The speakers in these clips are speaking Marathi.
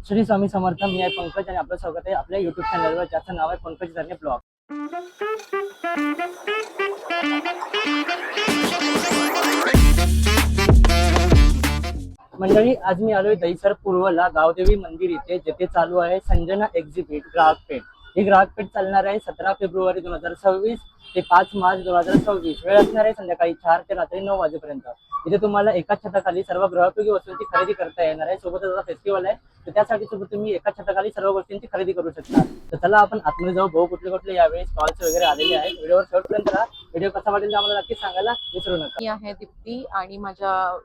श्री स्वामी समर्थ. मी आहे पंकज आणि आपलं स्वागत आहे आपल्या YouTube चॅनलवर, ज्याचं नाव आहे पंकज धरणे ब्लॉग. मंडळी, आज मी आलोय दहिसर पूर्वला गावदेवी मंदिर इथे, जिथे चालू आहे संजना एक्झिबिट ग्राहक पेठ. ही ग्राहक पेठ चालणार आहे 17 फेब्रुवारी 2026 ते 5 मार्च 2026. वेळ असणार आहे संध्याकाळी 4 ते रात्री 9 वाजेपर्यंत. इथे तुम्हाला एकाच छताखाली सर्व गृहोपयोगी वस्तूंची खरेदी करता येणार आहे. सोबतच आता फेस्टिवल आहे, तर त्यासाठी सोबत तुम्ही एकाच छताखाली सर्व गोष्टींची खरेदी करू शकता. तर चला आपण आतमध्ये जाऊ, भाऊ कुठले कुठले यावेळी स्टॉल्स वगैरे आलेले आहेत. व्हिडिओवर शेवटपर्यंत राहा. व्हिडिओ कसा वाटेल ते आम्हाला नक्की सांगायला विसरू नका. मी आहे दीप्ती आणि माझ्या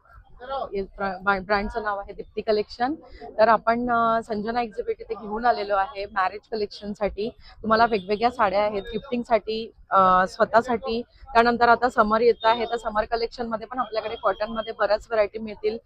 ब्रँडचं नाव आहे दीप्ती कलेक्शन. तर आपण संजना एक्झिबिट इथे घेऊन आलेलो आहे मॅरेज कलेक्शन साठी. तुम्हाला वेगवेगळ्या साड्या आहेत गिफ्टिंगसाठी, स्वतःसाठी. त्यानंतर आता समर येत आहे, तर समर कलेक्शन मध्ये पण आपल्याकडे कॉटन मध्ये बऱ्याच व्हरायटी मिळतील.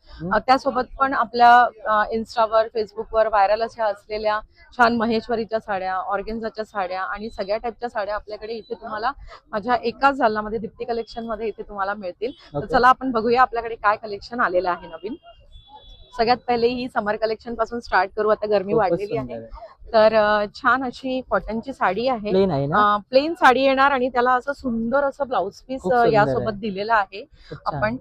त्यासोबत पण आपल्या इन्स्टावर फेसबुकवर व्हायरल अशा असलेल्या छान महेश्वरीच्या साड्या, ऑर्गेन्झाच्या साड्या आणि सगळ्या टाईपच्या साड्या आपल्याकडे इथे तुम्हाला माझ्या एकाच जालनामध्ये दीप्ती कलेक्शन मध्ये इथे तुम्हाला मिळतील. तर चला आपण बघूया आपल्याकडे काय कलेक्शन आलेलं आहे नवीन. सगळ्यात पहिले ही समर कलेक्शन पासून स्टार्ट करू. आता गरमी वाढलेली आहे, तर छान अशी कॉटनची साडी आहे. प्लेन साडी येणार आणि त्याला असं सुंदर असं ब्लाउज पीस यासोबत दिलेलं आहे. आपण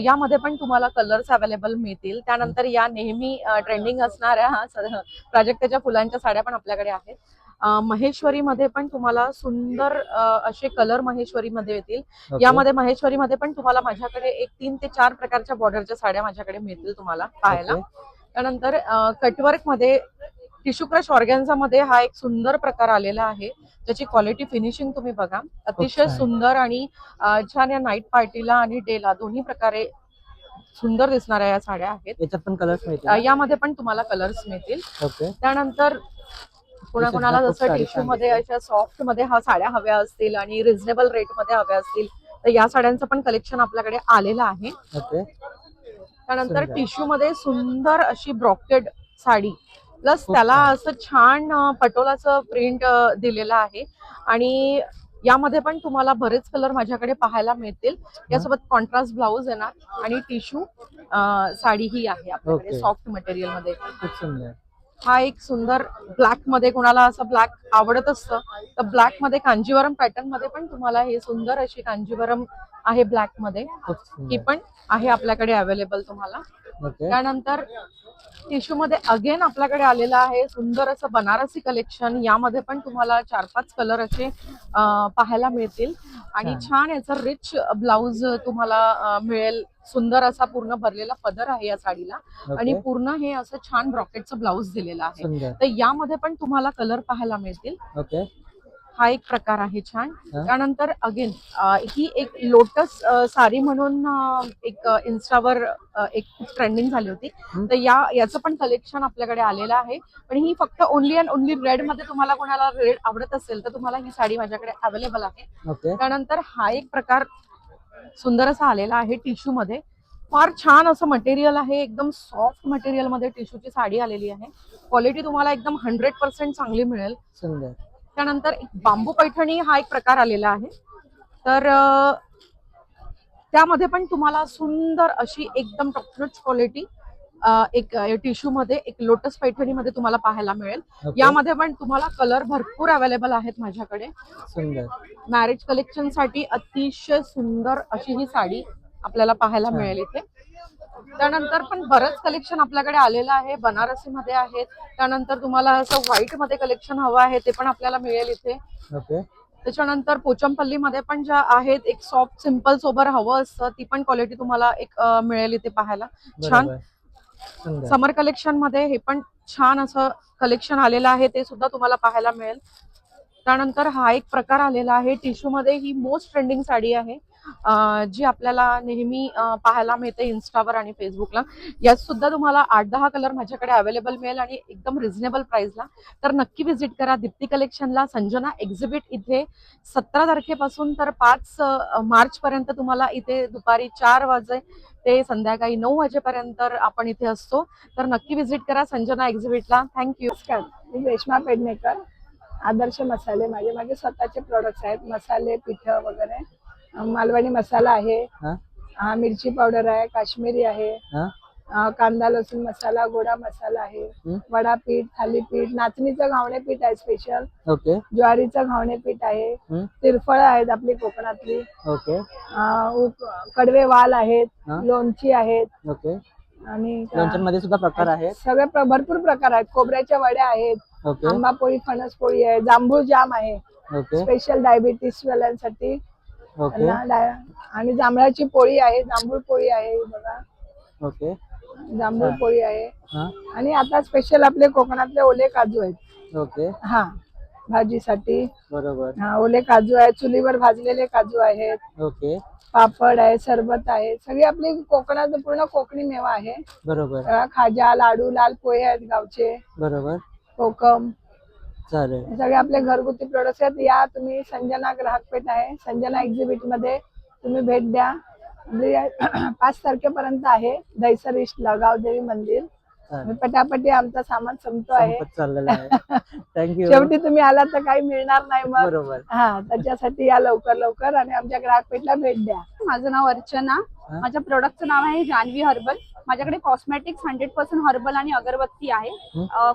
यामध्ये पण तुम्हाला कलर्स अवेलेबल मिळतील. त्यानंतर या नेहमी ट्रेंडिंग असणाऱ्या प्राजक्ताच्या फुलांच्या साड्या पण आपल्याकडे आहेत. महेश्वरी मध्ये पण तुम्हाला सुंदर असे कलर महेश्वरी मध्ये येतील. यामध्ये महेश्वरी मध्ये पण तुम्हाला माझ्याकडे 3 ते 4 प्रकारच्या बॉर्डरच्या साड्या माझ्याकडे मिळतील तुम्हाला पाहायला. त्यानंतर कटवर्क मध्ये टिश्यू क्रश ऑर्गॅन्झा मध्ये हा एक सुंदर प्रकार आलेला आहे, ज्याची क्वालिटी फिनिशिंग तुम्ही बघा, अतिशय सुंदर आणि छान. या नाईट पार्टीला आणि डेला दोन्ही प्रकारे सुंदर दिसणाऱ्या या साड्या आहेत. याच्यात पण कलर्स मिळतील, यामध्ये पण तुम्हाला कलर्स मिळतील. त्यानंतर कोणाकोणाला जसं टिश्यू मध्ये अशा सॉफ्ट मध्ये हा साड्या हव्या असतील आणि रिझनेबल रेट मध्ये हव्या असतील, तर या साड्यांचं पण कलेक्शन आपल्याकडे आलेलं आहे. त्यानंतर टिश्यू मध्ये सुंदर अशी ब्रॉकेड साडी, प्लस त्याला असं छान पटोलाचं प्रिंट दिलेलं आहे. आणि यामध्ये पण तुम्हाला बरेच कलर माझ्याकडे पाहायला मिळतील. यासोबत कॉन्ट्रास्ट ब्लाउज येणार आणि टिश्यू साडी ही आहे आपल्याकडे सॉफ्ट मटेरियल मध्ये. खूप सुंदर. हा एक सुंदर ब्लॅक मध्ये, कोणाला असं ब्लॅक आवडत असतं तर ब्लॅक मध्ये कांजीवरम पॅटर्न मध्ये पण तुम्हाला हे सुंदर अशी कांजीवरम आहे ब्लॅक मध्ये, ही पण आहे आपल्याकडे अवेलेबल तुम्हाला. त्यानंतर टिश्यू मध्ये अगेन आपल्याकडे आलेलं आहे सुंदर असं बनारसी कलेक्शन. यामध्ये पण तुम्हाला 4-5 कलर असे पाहायला मिळतील आणि छान याचा रिच ब्लाउज तुम्हाला मिळेल. सुंदर असा पूर्ण भरलेला पदर आहे या साडीला आणि पूर्ण हे असं छान ब्रॉकेटचं ब्लाउज दिलेलं आहे. तर यामध्ये पण तुम्हाला कलर पाहायला मिळतील. हा एक प्रकार आहे छान. त्यानंतर अगेन ही एक लोटस साडी म्हणून एक इन्स्टावर एक खूप ट्रेंडिंग झाली होती, तर याचं पण कलेक्शन आपल्याकडे आलेलं आहे. पण ही फक्त ओनली अँड ओनली रेड मध्ये, तुम्हाला कोणाला रेड आवडत असेल तर तुम्हाला ही साडी माझ्याकडे अवेलेबल आहे. त्यानंतर हा एक प्रकार सुंदर असा आलेला आहे टिश्यू मध्ये. फार छान असं मटेरियल आहे, एकदम सॉफ्ट मटेरियल मध्ये टिश्यूची साडी आलेली आहे. क्वालिटी तुम्हाला एकदम 100% चांगली मिळेल. सुंदर. त्यानंतर बांबू पैठणी हा एक प्रकार आलेला आहे, तर त्यामध्ये पण तुम्हाला सुंदर अशी एकदम टॉप नॉच क्वालिटी एक टिश्यू मध्ये एक लोटस पैठणी मध्ये तुम्हाला पाहायला मिळेल. यामध्ये पण तुम्हाला कलर भरपूर अवेलेबल आहेत माझ्याकडे. सुंदर मॅरेज कलेक्शन साठी अतिशय सुंदर अशी ही साडी आपल्याला पाहायला मिळेल इथे. त्यानंतर पण बरंच कलेक्शन आपल्याकडे आलेलं आहे, बनारसी मध्ये आहेत. त्यानंतर तुम्हाला असं व्हाईट मध्ये कलेक्शन हवं आहे ते पण आपल्याला मिळेल इथे. त्याच्यानंतर पोचमपल्ली मध्ये पण ज्या आहेत, एक सॉफ्ट सिंपल सोबर हवं असतं ती पण क्वालिटी तुम्हाला एक मिळेल इथे पाहायला. छान समर कलेक्शन मध्ये हे पण छान असं कलेक्शन आलेलं आहे, ते सुद्धा तुम्हाला पाहायला मिळेल. त्यानंतर हा एक प्रकार आलेला आहे टिश्यू मध्ये. ही मोस्ट ट्रेंडिंग साडी आहे जी आपल्याला नेहमी पाहायला मिळते इन्स्टावर आणि फेसबुकला. यात सुद्धा तुम्हाला 8-10 कलर माझ्याकडे अवेलेबल मिळेल आणि एकदम रिझनेबल प्राइसला. तर नक्की व्हिजिट करा दीप्ती कलेक्शनला. संजना एक्झिबिट इथे 17 तारखेपासून तर 5 मार्च पर्यंत तुम्हाला इथे दुपारी 4 वाजे ते संध्याकाळी 9 वाजेपर्यंत आपण इथे असतो. तर नक्की व्हिजिट करा संजना एक्झिबिटला. थँक्यू. मी रेश्मा पेडणेकर. आदर्श मसाले माझे स्वतःचे प्रोडक्ट्स आहेत, मसाले, पीठ वगैरे. मालवणी मसाला आहे, मिरची पावडर आहे, काश्मीरी आहे, कांदा लसूण मसाला, गोडा मसाला आहे, हं. वडा पीठ, थालीपीठ, नाचणीचं घावणे पीठ आहे स्पेशल, ओके. ज्वारीचं घावणे पीठ आहे, हं. तिरफळ आहेत आपली कोकणातली, ओके. कडवे वाल आहेत, हा. लोणची आहेत ओके. आणि लोणच्यांमध्ये सुद्धा प्रकार आहेत. सगळे भरपूर प्रकार आहेत. खोबऱ्याच्या वड्या आहेत, ओके. आंबा पोळी, फणस पोळी आहे, जांभूळ जाम आहे ओके. स्पेशल डायबिटीस वाल्यांसाठी. ओके. आणि जांभळाची पोळी आहे, जांभूळ पोळी आहे बघा, ओके. जांभूळ हा. पोळी आहे. हा. आणि आता स्पेशल आपले कोकणातले ओले काजू आहेत. ओके. हा, भाजीसाठी. बरोबर. हा, ओले काजू आहेत, चुलीवर भाजलेले काजू आहेत, ओके. पापड आहे, सरबत आहे, सगळी आपली कोकणात पूर्ण कोकणी मेवा आहे. बरोबर. खाजा, लाडू, लाल पोहे आहेत गावचे, बरोबर. कोकम, चालेल. हे सगळे आपले घरगुती प्रोडक्ट्स आहेत. या तुम्ही संजना ग्राहकपेठ आहे, संजना एक्झिबिट मध्ये तुम्ही भेट द्या. आपली 5 तारखेपर्यंत आहे दहिसर ईस्टला गावदेवी मंदिर. चालेल. पटापटी आमचा सामान संपतो आहे. संपत चाललेला आहे. थँक्यू. शेवटी तुम्ही आला तर काही मिळणार नाही मग. बरोबर. हा, त्याच्यासाठी या लवकर लवकर आणि आमच्या ग्राहकपेठला भेट द्या. माझं नाव अर्चना. हा. माझ्या प्रोडक्टचं नाव आहे जान्हवी हर्बल. माझ्याकडे कॉस्मेटिक्स 100% हर्बल आणि अगरबत्ती आहे.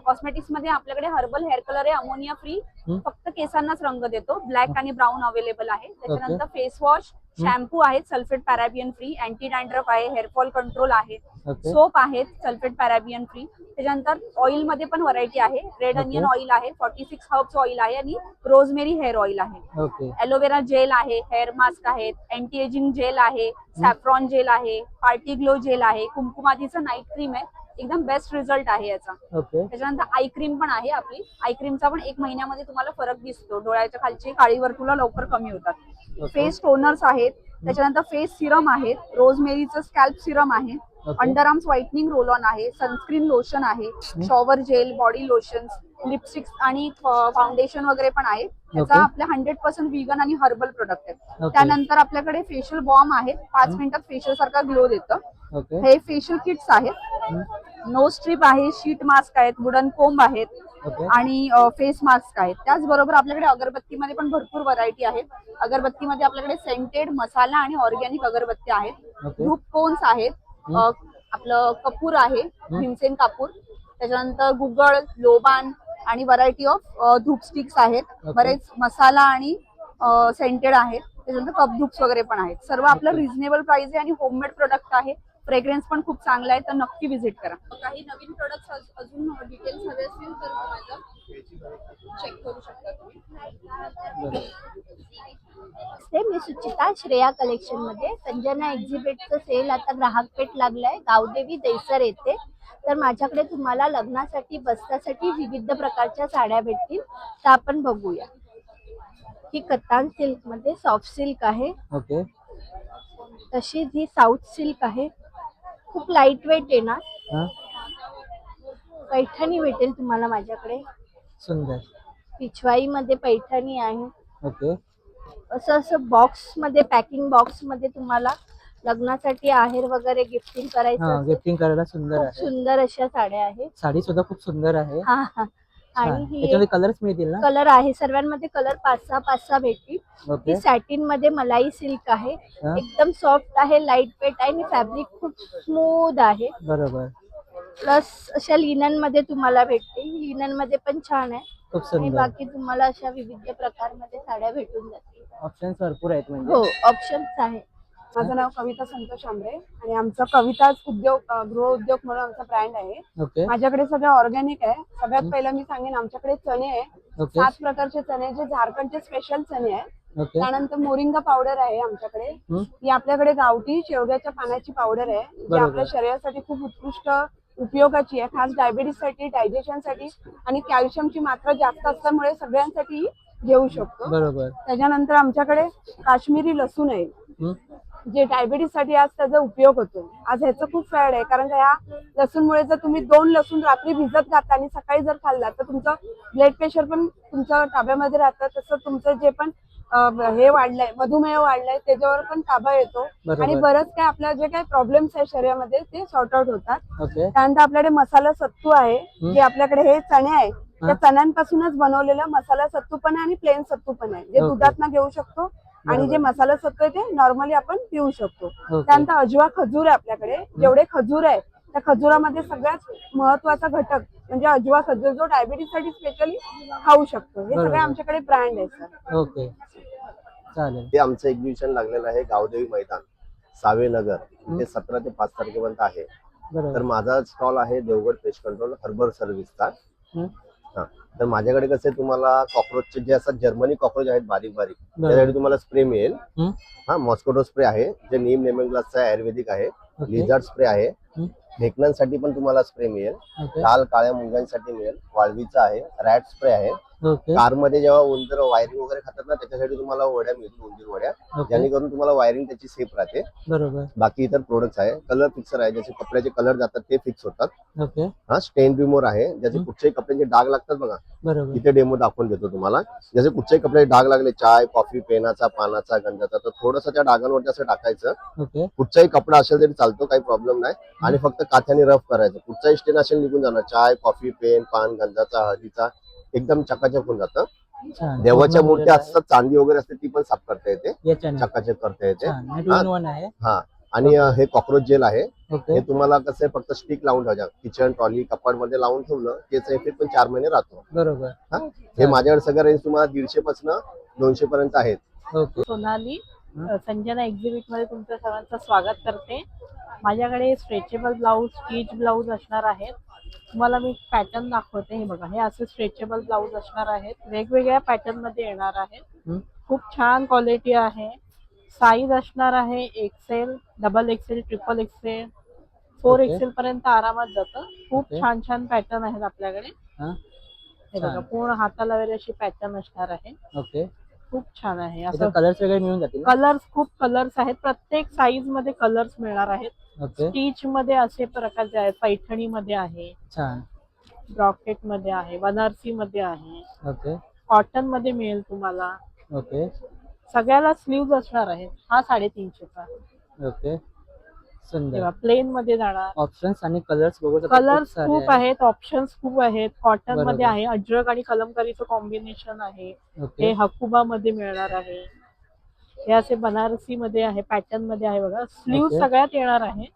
कॉस्मेटिक्स मध्ये आपल्याकडे हर्बल हेअर कलर आहे, अमोनिया फ्री, फक्त केसांनाच रंग देतो. ब्लॅक आणि ब्राऊन अवेलेबल आहे. त्याच्यानंतर फेस वॉश, शॅम्पू आहेत सल्फेट पॅराबियन फ्री, अँटी डॅन्ड्रफ आहे, हेअरफॉल कंट्रोल आहे, ओके. सोप आहेत सल्फेट पॅराबियन फ्री. त्याच्यानंतर ऑइल मध्ये पण व्हरायटी आहे. रेड अनियन ऑइल आहे, 46 हर्ब्स ऑइल आहे आणि रोजमेरी हेअर ऑइल आहे. ओके. एलोवेरा जेल आहे, हेअर मास्क आहेत, अँटी एजिंग जेल आहे, सॅफ्रॉन जेल आहे, पार्टी ग्लो जेल आहे, कुमकुमादीचं नाईट क्रीम आहे. एकदम बेस्ट रिझल्ट आहे याचा. ओके. त्याच्यानंतर आय क्रीम पण आहे आपली. आय क्रीमचा पण 1 महिन्यामध्ये तुम्हाला फरक दिसतो. डोळ्याच्या खालची काळी वर्तुळ लवकर कमी होतात. फेस टोनर्स आहेत, त्याच्यानंतर फेस सिरम आहेत, रोजमेरीचं स्कॅल्प सिरम आहे, under arms whitening roll on आहे, सनस्क्रीन लोशन आहे, shower gel, body lotions, lipsticks आणि फाउंडेशन वगैरे पण आहे. त्याचा आपले 100% व्हीगन आणि हर्बल प्रोडक्ट आहेत. त्यानंतर आपल्याकडे फेशियल बॉम्ब आहे, 5 मिनिटात फेशियल सारखा ग्लो देतं. ओके. हे फेशियल किट्स आहेत, नो स्ट्रीप आहे, शीट मास्क आहेत, वुडन कोंब आहेत ओके. आणि फेस मास्क आहेत. त्याचबरोबर आपल्याकडे अगरबत्तीमध्ये पण भरपूर व्हरायटी आहेत. अगरबत्तीमध्ये आपल्याकडे सेंटेड, मसाला आणि ऑर्गॅनिक अगरबत्ती आहेत. ओके. धूप कोन्स आहेत, आपलं कपूर आहे, भीमसेन कापूर, त्याच्यानंतर गुगळ, लोबान आणि व्हरायटी ऑफ धूप स्टिक्स आहेत. बरेच मसाला आणि सेंटेड आहेत. त्याच्यानंतर कप धूप्स वगैरे पण आहेत. सर्व आपलं रिझनेबल प्राइस आहे आणि होममेड प्रोडक्ट आहे. फ्रेग्रन्स पण खूप चांगला आहे, तर नक्की व्हिजिट करा. काही नवीन प्रोडक्ट्स अजून डिटेल्स हवे असतील तर माझं चेक करू शकता तुम्ही. मी सुचिता, श्रेया कलेक्शन मध्ये. संजना एक्झिबिटचं सेल आता ग्राहकपेठ लागलाय गावदेवी दहिसर येथे. तर माझ्याकडे तुम्हाला लग्नासाठी, बस्त्यासाठी विविध प्रकारच्या साड्या भेटतील. तर आपण बघूया. ही कतान सिल्क मध्ये सॉफ्ट सिल्क आहे. ओके. तशीच ही साऊथ सिल्क आहे, खूप लाईट वेट येणार. हा. पैठणी भेटेल तुम्हाला माझ्याकडे. सुंदर. पिछवाई मध्ये पैठणी आहे. ओके. असं बॉक्स मध्ये, पॅकिंग बॉक्स मध्ये तुम्हाला लग्नासाठी आहेर वगैरे गिफ्टिंग करायचं हा, असेल, गिफ्टिंग करायला सुंदर खूप आहे. सुंदर अशा साड्या आहेत. साडी सुद्धा खूप सुंदर आहे. हा हा. आणि ही त्याच्यामध्ये कलर्स मिळतील ना? कलर आहे, सर्वांमध्ये कलर 5-6 भेटतील. ओके. ही सॅटिन मध्ये मलाई सिल्क आहे, हा. एकदम सॉफ्ट आहे, लाईट वेट आहे आणि फॅब्रिक खूप स्मूथ आहे. बरोबर. प्लस अशा लिनन मध्ये तुम्हाला भेटतील. लिनन मध्ये पण छान आहे. खूप आणि सुंदर. बाकी तुम्हाला अशा विविध प्रकारमध्ये साड्या भेटून जातील. ऑप्शन्स भरपूर आहेत म्हणजे. हो, ऑप्शन्स आहे. माझं नाव कविता संतोष आंबरे आणि आमचा कविताच उद्योग, गृह उद्योग म्हणून आमचा ब्रँड आहे. ओके. माझ्याकडे सगळं ऑर्गॅनिक आहे. सगळ्यात पहिलं मी सांगेन, आमच्याकडे चणे आहे. ओके. 7 प्रकारचे चणे, जे झारखंडचे स्पेशल चणे आहे. ओके. त्यानंतर मोरिंगा पावडर आहे आमच्याकडे. हं. ही आपल्याकडे गावठी शेवग्याच्या पानाची पावडर आहे, जी बरोबर. आपल्या शरीरासाठी खूप उत्कृष्ट उपयोगाची आहे. खास डायबिटीस साठी, डायजेशन साठी आणि कॅल्शियमची मात्रा जास्त असल्यामुळे सगळ्यांसाठी घेऊ शकतो. बरोबर. त्याच्यानंतर आमच्याकडे काश्मीरी लसूण आहे, हं. जे डायबिटीस साठी आज त्याचा उपयोग होतो. आज ह्याचं खूप फॅड आहे, कारण का या लसूणमुळे जर तुम्ही 2 लसूण रात्री भिजत घातला आणि सकाळी जर खाल्ला तर तुमचं ब्लड प्रेशर पण तुमच्या ताब्यामध्ये राहतं. तसं तुमचं जे पण हे वाढलंय, मधुमेह वाढलाय, त्याच्यावर पण ताबा येतो. बरोबर. आणि बरंच काय आपल्या जे काही प्रॉब्लेम्स आहे शरीरामध्ये ते सॉर्ट आउट होतात. ओके. त्यानंतर आपल्याकडे मसाला सत्तू आहे, जे आपल्याकडे हे चणे आहे त्या चण्यांपासूनच बनवलेलं मसाला सत्तू पण आहे आणि प्लेन सत्तू पण आहे, जे ओके. दुधात घेऊ शकतो. आणि जे मसाला सत्तू आहे ते नॉर्मली आपण पिऊ शकतो. ओके. त्यानंतर अजवा खजूर आहे आपल्याकडे. जेवढे खजूर आहे त्या खजुरामध्ये सगळ्यात महत्वाचा घटक म्हणजे अजवा खजूर, जो डायबिटीस साठी स्पेशली खाऊ शकतो. हे बरोबर. सगळे आमच्याकडे ब्रँड आहे सर. ओके चालेल. ते आमचं एक्झिबिशन लागलेलं आहे गावदेवी मैदान, सावेनगर. ते 17 ते 5 तारखेपर्यंत आहे. तर बरोबर. माझा स्टॉल आहे देवगड पेस्ट कंट्रोल हर्बल सर्व्हिसचा. हम्म. हा, तर माझ्याकडे कसे तुम्हाला कॉक्रोचचे जे असतात जर्मनी कॉक्रोच आहेत बारीक बारीक, बरोबर. त्यासाठी तुम्हाला स्प्रे मिळेल. हम्म. हा, मॉस्कोटो स्प्रे आहे जे नीम लेमन ग्लासचा आयुर्वेदिक आहे. ओके. लिझर्ड स्प्रे आहे. हम्म. ढेकणांसाठी पण तुम्हाला स्प्रे मिळेल. ओके. लाल काळ्या मुंग्यांसाठी मिळेल. वाळवीचा आहे. रॅट स्प्रे आहे. ओके. कारमध्ये जेव्हा उंदर वायरिंग वगैरे खातात ना, त्याच्यासाठी तुम्हाला वड्या मिळतील, उंदीर वड्या, ओके. जेणेकरून तुम्हाला वायरिंग त्याची सेफ राहते. बरोबर. बाकी इतर प्रोडक्ट्स आहे. कलर फिक्सर आहे, जसे कपड्याचे कलर जातात ते फिक्स होतात. ओके. हा, स्टेन रिमूव्हर आहे, ज्याचे कुठच्याही कपड्याचे डाग लागतात बघा, बरोबर. इथे डेमो दाखवून देतो तुम्हाला. जसे कुठच्याही कपड्याचे डाग लागले, चाय कॉफी पेनाचा पानाचा गंधाचा, तर थोडंसं त्या डागांवरती असं टाकायचं. ओके. कुठचाही कपडा असेल तरी चालतो, काही प्रॉब्लेम नाही. आणि फक्त काथ्याने रफ करायचं. कुठचाही स्टेन असेल निघून जाणार. चाय कॉफी पेन पान गंधाचा हळदीचा एकदम चकाचक होऊन जातं. छान. देवाच्या पूर्ण मूर्त्या आहे. असतात, चांदी वगैरे असते, ती पण साफ करता येते, याच्याने. चकाचक करता येते. छान. हे 2 in 1 आहे. हा, आणि हे कॉक्रोच जेल आहे. ओके. हे तुम्हाला कसं आहे, फक्त स्टिक लावून ठेवायचं. किचन ट्रॉली कपाट मध्ये लावून ठेवलं, त्याचा इफेक्ट पण 4 महिने राहतो. बरोबर. हा, हे माझ्याकडे सगळं रेंज तुम्हाला 150 पासून 200 पर्यंत आहेत. ओके. सोनाली संजना एक्झिबिट मध्ये तुमचं सर्वांचं स्वागत करते. माझ्याकडे स्ट्रेचेबल ब्लाऊज स्टिच ब्लाऊज असणार आहेत. तुम्हाला मी पॅटर्न दाखवते. हे बघा, हे असे स्ट्रेचेबल ब्लाऊज असणार आहेत. वेगवेगळ्या पॅटर्न मध्ये येणार आहेत. हम्म. खूप छान क्वालिटी आहे. साईज असणार आहे XL, double XL, triple XL, 4 okay. XL पर्यंत आरामात जातं. खूप ओके. छान छान पॅटर्न आहेत आपल्याकडे. हा. हे बघा, छान. पूर्ण हाताला वगैरे अशी पॅटर्न असणार आहे. ओके. खूप छान आहे. याच्यात असं कलर्स वगैरे मिळून जातील ना? कलर्स, खूप कलर्स आहेत. प्रत्येक साईज मध्ये कलर्स मिळणार आहेत. ओके. स्टिच मध्ये असे प्रकारचे आहेत. पैठणी मध्ये आहे, छान. ब्रॉकेट मध्ये आहे, बनारसी मध्ये आहे, ओके. कॉटन मध्ये मिळेल तुम्हाला. ओके. सगळ्याला स्लीव्ज असणार आहेत. हा 350चा. ओके. सुंदर. तेव्हा प्लेन मध्ये जाणार. ऑप्शन्स आणि कलर्स बघू शकता, कलर्स सारे खूप आहे. आहेत, ऑप्शन्स खूप आहेत. कॉटन बरोबर. मध्ये आहे, अजरक आणि कलमकारीचं कॉम्बिनेशन आहे. ओके. हे हकुबा मध्ये मिळणार आहे. हे असे बनारसी मध्ये आहे, पॅटर्न मध्ये आहे बघा. Sleeve okay. सगळ्यात येणार आहे.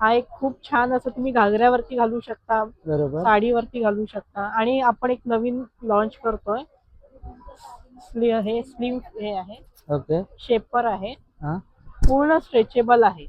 हा एक खूप छान असं तुम्ही घागऱ्यावरती घालू शकता, बरोबर. साडीवरती घालू शकता. आणि आपण एक नवीन लॉन्च करतोय. हे स्लीव्ह हे आहे, ओके. शेपर आहे, हा. पूर्ण स्ट्रेचेबल आहे.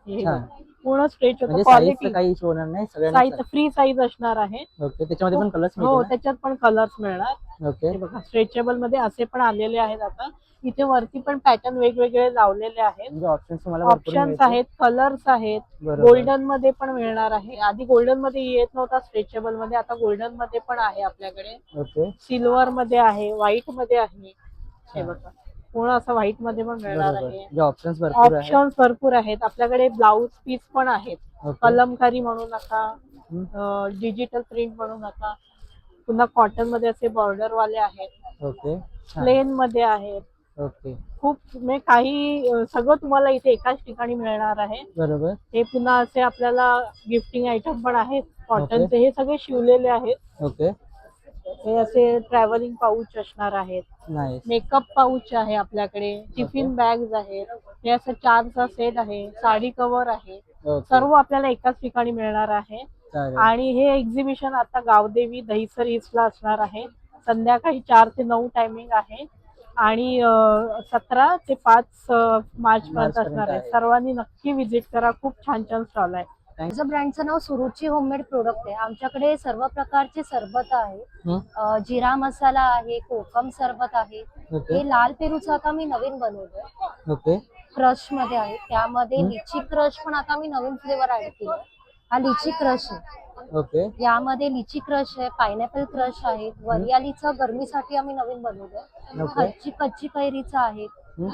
हे छान. बघा, पूर्ण स्ट्रेच होतं. म्हणजे क्वालिटी साईजचं काही इश्यू होणार नाही सगळ्यांना. साईज फ्री साईज असणार आहे. ओके. त्याच्यामध्ये पण कलर्स हो, मिळतील त्याच्यात पण कलर्स मिळणार. ना? ओके. हे बघा, स्ट्रेचेबल मध्ये असे पण आलेले आहेत. आता इथे वरती पण पॅटर्न वेगवेगळे लावलेले आहेत. म्हणजे ऑप्शन्स तुम्हाला भरपूर ऑप्शन्स मिळतील. आहेत, कलर्स आहेत. बरोबर. गोल्डन मध्ये पण मिळणार आहे. आधी गोल्डन मध्ये येत नव्हता स्ट्रेचेबल मध्ये, आता गोल्डन मध्ये पण आहे आपल्याकडे. ओके. सिल्वर मध्ये आहे, व्हाईट मध्ये आहे. हे बघा, पूर्ण असं व्हाईट मध्ये पण मिळणार बरोबर. आहे. म्हणजे ऑप्शन्स भरपूर आहे. ऑप्शन्स भरपूर आहेत आपल्याकडे. ब्लाऊज पीस पण आहेत. ओके. कलमकारी म्हणू नका, डिजिटल प्रिंट म्हणू नका. पुन्हा कॉटन मध्ये असे बॉर्डर वाले आहेत. ओके. छान. प्लेन मध्ये आहेत. ओके. खूप म्हणजे काही सगळं तुम्हाला इथे एकाच ठिकाणी मिळणार आहे. बरोबर. हे पुन्हा असे आपल्याला गिफ्टिंग आयटम पण आहेत कॉटनचे. हे सगळे शिवलेले आहेत. ओके. हे असे ट्रॅव्हलिंग पाऊच असणार आहेत. नाईस. मेकअप पाऊच आहे आपल्याकडे. टिफिन बॅग्स आहेत. हे असं 4चा सेट आहे. साडी कव्हर आहे. ओके. सर्व आपल्याला एकाच ठिकाणी मिळणार आहे. चालेल. आणि हे एक्झिबिशन आता गावदेवी दहिसर ईस्टला असणार आहे. संध्याकाळी 4 ते 9 टायमिंग आहे. आणि 17 ते 5 मार्च पर्यंत असणार आहे. सर्वांनी नक्की व्हिजिट करा. खूप छान छान स्टॉल आहे. माझं ब्रँडचं नाव सुरुची होममेड प्रोडक्ट आहे. आमच्याकडे सर्व प्रकारचे सरबत आहे. जिरा मसाला आहे, कोकम सरबत आहे. ओके. हे लाल पेरूचं आता मी नवीन बनवलंय, ओके. क्रश मध्ये आहे. त्यामध्ये लिची क्रश पण आता मी नवीन फ्लेवर ऍड केलं. हा लिची क्रश आहे. ओके. यामध्ये लिची क्रश आहे, पायनॅपल क्रश आहे. वरियालीचं गरमीसाठी आम्ही नवीन बनवलंय. ओके. कच्ची कैरीचं आहे.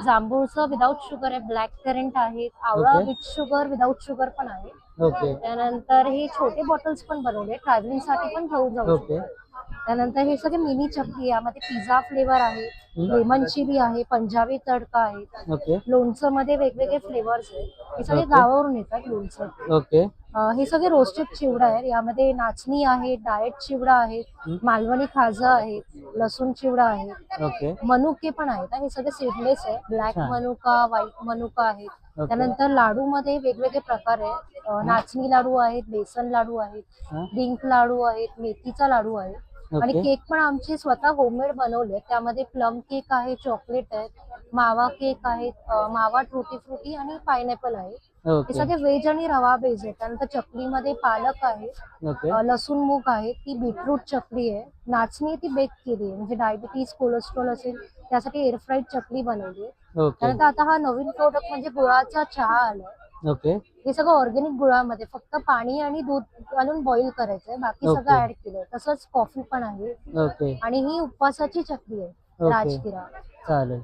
जांभूळचं विदाऊट शुगर आहे. ब्लॅक करंट आहे. आवळा okay. With sugar, without sugar पण आहे. ओके. त्यानंतर हे छोटे बॉटल्स पण बनवले, ट्रॅव्हलिंग साठी पण घेऊन जाऊ ओके. शकतो. त्यानंतर हे सगळे मिनी चक्की, यामध्ये पिझ्झा फ्लेवर आहे, लेमन चिली आहे, पंजाबी तडका आहे. ओके. लोणचं मध्ये वेगवेगळे फ्लेवर्स आहेत. हे सगळे ओके. गावावरून येतात लोणचं. ओके. हे सगळे रोस्टेड चिवडा आहे. यामध्ये नाचणी आहे, डाएट चिवडा आहे, मालवणी खाजा आहे, लसूण चिवडा आहे, ओके मनुके पण आहेत. हे सगळे सीडलेस आहे. ब्लॅक अच्छा. मनुका, व्हाईट मनुका आहेत. ओके. त्यानंतर लाडू मध्ये वेगवेगळे प्रकार आहेत. नाचणी लाडू आहेत, बेसन लाडू आहेत, हा. डिंक लाडू आहेत, मेथीचा लाडू आहे. आणि ओके. केक पण आमचे स्वतः होममेड बनवले. त्यामध्ये प्लम केक आहे, चॉकलेट आहे, मावा केक आहे, मावा ट्रुटी फ्रुटी आणि पायनॅपल आहे. हे ओके सगळे व्हेज आणि रवा बेज आहे. त्यानंतर चकलीमध्ये पालक आहे, ओके लसूण मूग आहे, ती बीटरूट चकली आहे, नाचणी आहे ती बेक केली आहे, म्हणजे डायबिटीज कोलेस्ट्रॉल असेल त्यासाठी एअरफ्राईड चकली बनवली आहे. ओके त्यानंतर आता हा नवीन प्रोडक्ट म्हणजे गुळाचा चहा आलाय. ओके हे सगळं ऑर्गॅनिक गुळामध्ये फक्त पाणी आणि दूध घालून बॉईल करायचंय, बाकी ओके. सगळं ऍड केलंय. तसंच कॉफी पण आहे. ओके आणि ही उपवासाची चकली आहे, ओके. राजगिरा. चालेल